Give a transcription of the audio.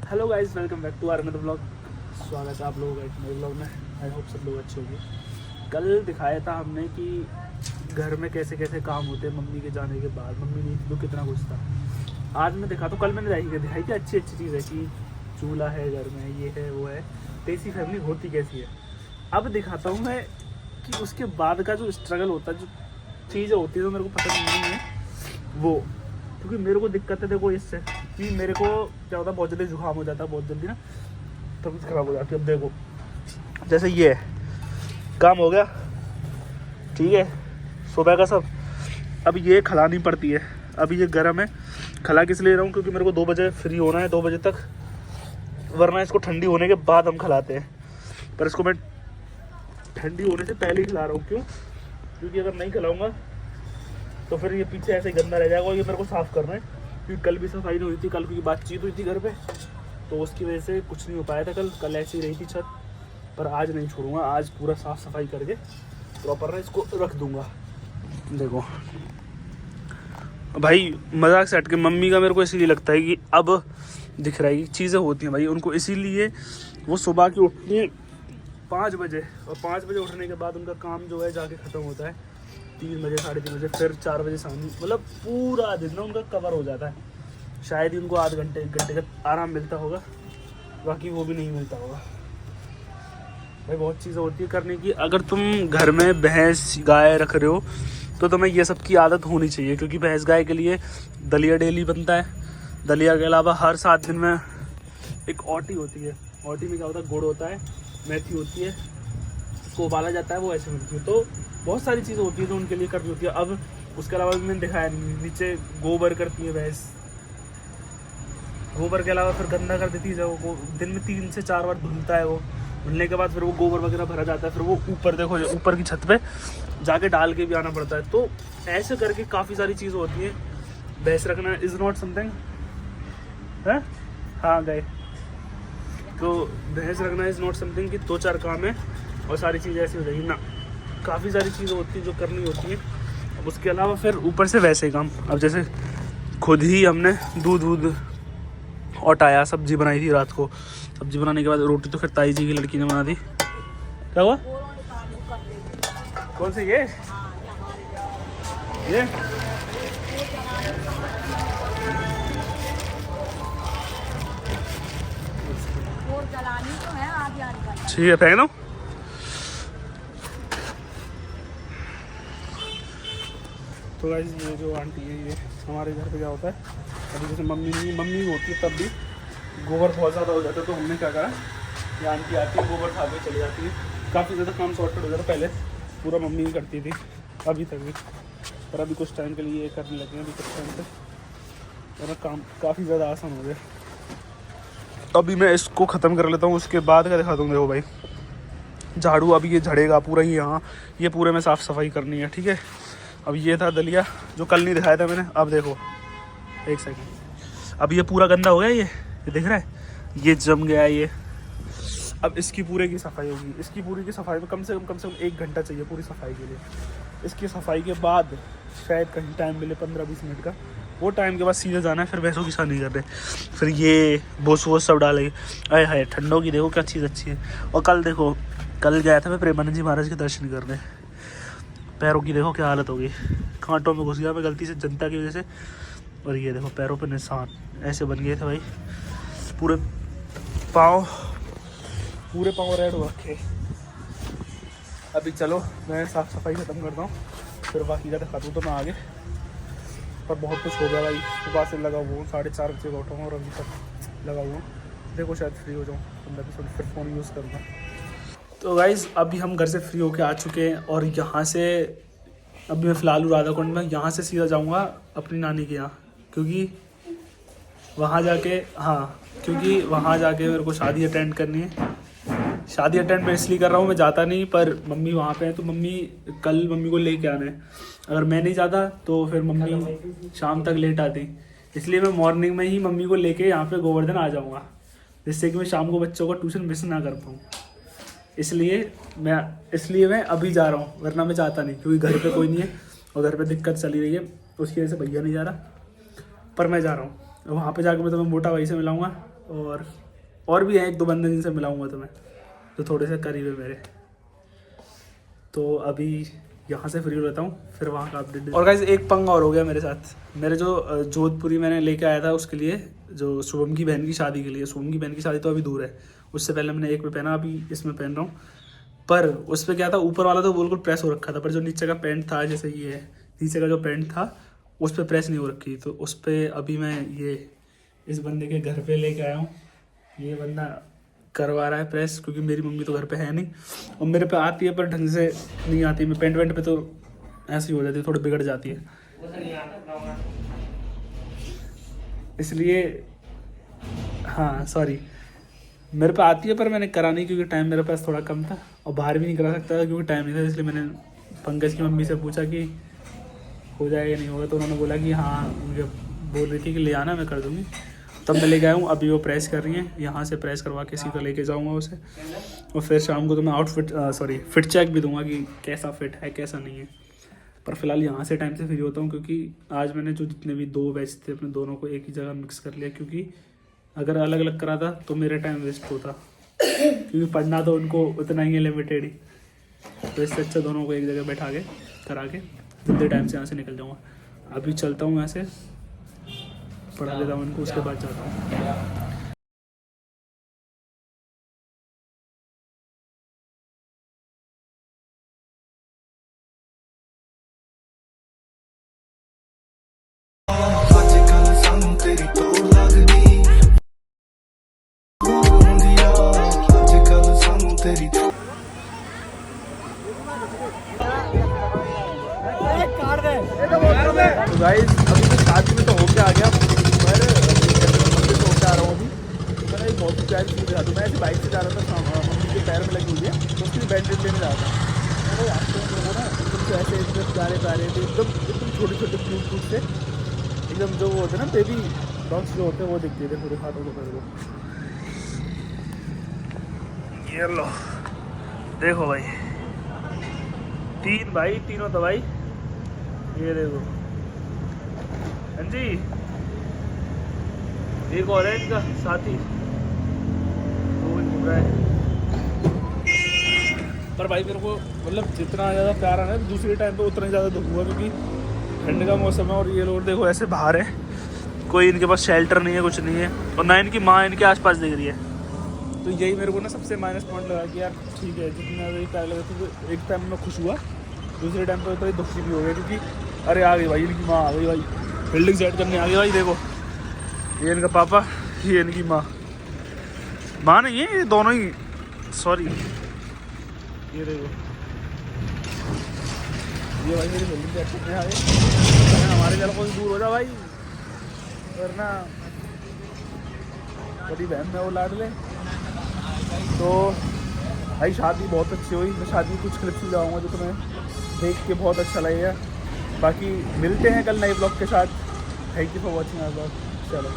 Hello guys, welcome back to our another blog. स्वागत है आप लोगों का एक नए ब्लॉग में। आई होप सब लोग अच्छे होंगे। कल दिखाया था हमने कि घर में कैसे कैसे काम होते हैं मम्मी के जाने के बाद। मम्मी नहीं थी तो कितना कुछ था। आज मैं दिखाता हूँ। कल मैंने दिखाई थी अच्छी अच्छी चीज़ है कि चूल्हा है घर में, ये है वो है, देसी फैमिली होती कैसी है। अब दिखाता हूँ मैं कि उसके बाद का जो स्ट्रगल होता है, जो चीज़ें होती है जो मेरे को पसंद नहीं है वो। क्योंकि मेरे को दिक्कत है देखो इससे कि मेरे को क्या होता है, बहुत जल्दी जुकाम हो जाता है, बहुत जल्दी ना तबीयत खराब हो जाती है। अब देखो जैसे ये है, काम हो गया ठीक है सुबह का सब। अब ये खलानी पड़ती है। अभी ये गर्म है, खला किस लिए रहा हूँ क्योंकि मेरे को 2 बजे फ्री होना है, 2 बजे तक, वरना इसको ठंडी होने के बाद हम खिलाते हैं। पर इसको मैं ठंडी होने से पहले ही खिला रहा हूँ। क्यों? क्योंकि अगर नहीं खिलाऊंगा तो फिर ये पीछे ऐसे गंदा रह जाएगा और ये मेरे को साफ़ करना है। क्योंकि कल भी सफाई नहीं हुई थी, कल की बातचीत हुई थी घर पे, तो उसकी वजह से कुछ नहीं हो पाया था। कल ऐसी रही थी छत। पर आज नहीं छोड़ूंगा, आज पूरा साफ़ सफाई करके प्रॉपर ना इसको रख दूंगा। देखो भाई मजाक से हट के मम्मी का मेरे को इसीलिए लगता है कि अब दिख रहा है कि चीज़ें होती हैं भाई उनको, इसीलिए वो सुबह की उठती हैं 5 बजे, और 5 बजे उठने के बाद उनका काम जो है जाके ख़त्म होता है 3 बजे, 3:30 बजे, फिर 4 बजे शाम। मतलब पूरा दिन ना उनका कवर हो जाता है। शायद ही उनको आध घंटे 1 घंटे का आराम मिलता होगा, बाकी वो भी नहीं मिलता होगा। भाई बहुत चीज़ें होती है करने की। अगर तुम घर में भैंस गाय रख रहे हो तो तुम्हें ये सब की आदत होनी चाहिए। क्योंकि भैंस गाय के लिए दलिया डेली बनता है। दलिया के अलावा हर 7 दिन में एक ओटी होती है। ओटी में क्या होता है, गुड़ होता है, मेथी होती है, उसको उबाला जाता है, वो ऐसे मिलती है। तो बहुत सारी चीज़ें होती है जो उनके लिए करनी होती है। अब उसके अलावा भी मैंने दिखाया नीचे गोबर करती है भैंस। गोबर के अलावा फिर गंदा कर देती है, वो दिन में 3 से 4 बार धुलता है। वो धुलने के बाद फिर वो गोबर वगैरह भरा जाता है। फिर वो ऊपर देखो, ऊपर की छत पे जाके डाल के भी आना पड़ता है। तो ऐसे करके काफ़ी सारी चीज़ें होती हैं। भैंस रखना इज़ नॉट समथिंग है। हाँ गए तो भैंस रखना इज़ नॉट समथिंग कि 2-4 काम है और सारी चीज़ें ऐसी हो जाएगी ना। काफ़ी सारी चीज़ें होती हैं जो करनी होती हैं। अब उसके अलावा फिर ऊपर से वैसे काम, अब जैसे खुद ही हमने दूध औटाया, सब्जी बनाई थी रात को। सब्जी बनाने के बाद रोटी तो फिर ताई जी की लड़की ने बना दी। क्या हुआ? कौन से ये ठीक है, फेंक दो। तो गाइस ये जो आंटी है, ये हमारे घर पे क्या होता है, अभी जैसे मम्मी होती है तब भी गोबर बहुत ज़्यादा हो जाता है। तो हमने क्या करा, ये आंटी आती है गोबर खा के चली जाती है। काफ़ी ज़्यादा काम सॉर्टेड हो जाता है। पहले पूरा मम्मी ही करती थी, अभी तक भी, पर अभी कुछ टाइम के लिए ये करने लगे हैं। अभी कुछ टाइम से मेरा काम काफ़ी ज़्यादा आसान हो गया। अभी मैं इसको ख़त्म कर लेता हूँ, उसके बाद का दिखाता हूँ। देखो भाई झाड़ू अभी ये झड़ेगा पूरा ही, यहाँ ये पूरे में साफ़ सफाई करनी है, ठीक है। अब ये था दलिया जो कल नहीं दिखाया था मैंने। अब देखो एक सेकंड, अब ये पूरा गंदा हो गया, ये दिख रहा है, ये जम गया है ये। अब इसकी पूरे की सफाई होगी। इसकी पूरी की सफाई में कम से कम 1 घंटा चाहिए पूरी सफाई के लिए। इसकी सफाई के बाद शायद कहीं टाइम मिले 15-20 मिनट का, वो टाइम के बाद सीधे जाना है फिर भैंसों की शानी करने। फिर ये बोस वोस सब डालेंगे। अरे हाय ठंडों की देखो क्या चीज़ अच्छी है। और कल देखो, कल गया था मैं प्रेमानंद जी महाराज के दर्शन करने। पैरों की देखो क्या हालत होगी, कांटों में घुस गया मैं गलती से जनता की वजह से। और ये देखो पैरों पे निशान ऐसे बन गए थे भाई, पूरे पाँव रेड हो रखे। अभी चलो मैं साफ़ सफाई ख़त्म करता हूँ, फिर बाकी का दिखाता हूँ तो मैं आगे। पर बहुत कुछ हो गया भाई, सुबह से लगा हुआ हूँ, 4:30 बजे का उठा हूँ और अभी तक लगा हुआ हूँ। देखो शायद फ्री हो जाऊँ 15-20 मिनट, फिर फ़ोन यूज़ करूँगा। तो गाइज़ अभी हम घर से फ्री होके आ चुके हैं और यहाँ से अभी मैं फ़िलहाल हूँ राधाकुंड में। यहाँ से सीधा जाऊँगा अपनी नानी के यहाँ, क्योंकि वहाँ जाके मेरे को शादी अटेंड करनी है। शादी अटेंड मैं इसलिए कर रहा हूँ, मैं जाता नहीं, पर मम्मी वहाँ पे है तो कल मम्मी को लेके आना है। अगर मैं नहीं जाता तो फिर मम्मी शाम तक लेट आती, इसलिए मैं मॉर्निंग में ही मम्मी को लेके यहाँ पे गोवर्धन आ जाऊँगा, जिससे कि मैं शाम को बच्चों का ट्यूशन मिस ना कर पाऊँ। इसलिए मैं अभी जा रहा हूँ, वरना मैं जाता नहीं, क्योंकि घर पे कोई नहीं है और घर पे दिक्कत चली रही है, उसकी वजह से भैया नहीं जा रहा। पर मैं जा रहा हूँ, वहाँ पे जाकर मैं तुम्हें मोटा भाई से मिलाऊंगा और भी हैं एक दो बंदे जिनसे मिलाऊंगा तुम्हें, जो थोड़े से करीब है मेरे। तो अभी यहाँ से फ्री हो लेता हूँ, फिर वहाँ का अपडेट। और गाइस एक पंगा और हो गया मेरे साथ। मेरे जो जोधपुरी मैंने लेके आया था उसके लिए, जो शुभम की बहन की शादी के लिए। शुभम की बहन की शादी तो अभी दूर है, उससे पहले मैंने एक पे पहना, अभी इसमें पहन रहा हूँ। पर उस पर क्या था, ऊपर वाला तो बिल्कुल प्रेस हो रखा था, पर जो नीचे का पैंट था, जैसे ये है नीचे का जो पैंट था, उस पर प्रेस नहीं हो रखी। तो उस पर अभी मैं ये इस बंदे के घर पे लेके आया हूँ। ये बंदा करवा रहा है प्रेस, क्योंकि मेरी मम्मी तो घर पे है नहीं, और मेरे पे आती है पर ढंग से नहीं आती। मैं पेंट वेंट पे तो ऐसी हो जाती है, थोड़ी बिगड़ जाती है, इसलिए हाँ सॉरी। मेरे पे आती है पर मैंने करा नहीं, क्योंकि टाइम मेरे पास थोड़ा कम था और बाहर भी नहीं करा सकता था क्योंकि टाइम नहीं था। इसलिए मैंने पंकज की मम्मी से पूछा कि हो जाएगा नहीं होगा, तो उन्होंने बोला कि हाँ, मुझे बोल रही थी कि ले आना, मैं कर दूँगी। तब मैं ले गया हूँ। अभी वो प्रेस कर रही हैं, यहाँ से प्रेस करवा के सीधा लेके जाऊँगा उसे, और फिर शाम को तो मैं फिट चेक भी दूंगा कि कैसा फिट है कैसा नहीं है। पर फिलहाल यहाँ से टाइम से फ्री होता हूँ, क्योंकि आज मैंने जो जितने भी 2 बैच थे अपने दोनों को एक ही जगह मिक्स कर लिया, क्योंकि अगर अलग अलग कराता तो मेरा टाइम वेस्ट होता, क्योंकि पढ़ना तो उनको उतना ही है, लिमिटेड ही। तो इससे अच्छा दोनों को एक जगह बैठा के करा के जितने टाइम से यहाँ से निकल जाऊँगा। अभी चलता हूँ, यहाँ से पढ़ा लेता हूँ उनको, उसके बाद जाता हूँ। तो गाइस अभी तो शादी में तो होके आ गया, पर मंदिर तो होके आ रहा हूँ अभी। मैंने एक बहुत ही प्यारी चीज़ दिखा दूँ। मैं ऐसे बाइक से जा रहा था, मम्मी के पैर में लगी हुई है, तो उसकी बैंडेज लेने जा रहा था। तो आपको लोगों ना एकदम से ऐसे एकदम प्यारे प्यारे थे, एकदम छोटे छोटे क्यूट क्यूट से, एकदम जो वो होते हैं ना बेबी डॉग्स जो होते हैं, वो दिखते थे। पूरे हाथों को मेरे को, ये लो देखो भाई, 3 भाई, तीनों दवाई, ये देखो। हाँ जी, एक और है इनका साथी, वो घूम रहा है। पर भाई मेरे को मतलब जितना ज़्यादा प्यार आना है, दूसरे टाइम पे उतना ही ज़्यादा दुख हुआ, क्योंकि ठंड का मौसम है और ये लोग देखो ऐसे बाहर है, कोई इनके पास शेल्टर नहीं है, कुछ नहीं है, और ना इनकी माँ इनके आसपास दिख रही है। तो यही मेरे को ना सबसे माइनस पॉइंट लगा कि यार ठीक है, जितना प्यार लगा तो एक टाइम में खुश हुआ, दूसरे टाइम पे उतना ही दुखी भी हो गया, क्योंकि अरे आ गई भाई इनकी माँ, आ गई भाई, बिल्डिंग सेट करने आ गई भाई। देखो ये इनका पापा, ये इनकी माँ, माँ नहीं है ये दोनों ही, सॉरी। ये देखो, ये भाई मेरी बिल्डिंग सेट करने आ गए। हमारे घर को दूर हो जा भाई, वरना बड़ी बहन में वो लाड ले। तो भाई शादी बहुत अच्छी हुई। मैं शादी की कुछ क्लिप्स जाऊँगा जो तुम्हें देख के बहुत अच्छा लगेगा। बाकी मिलते हैं कल नए ब्लॉग के साथ। Thank you for watching our blog. चलो।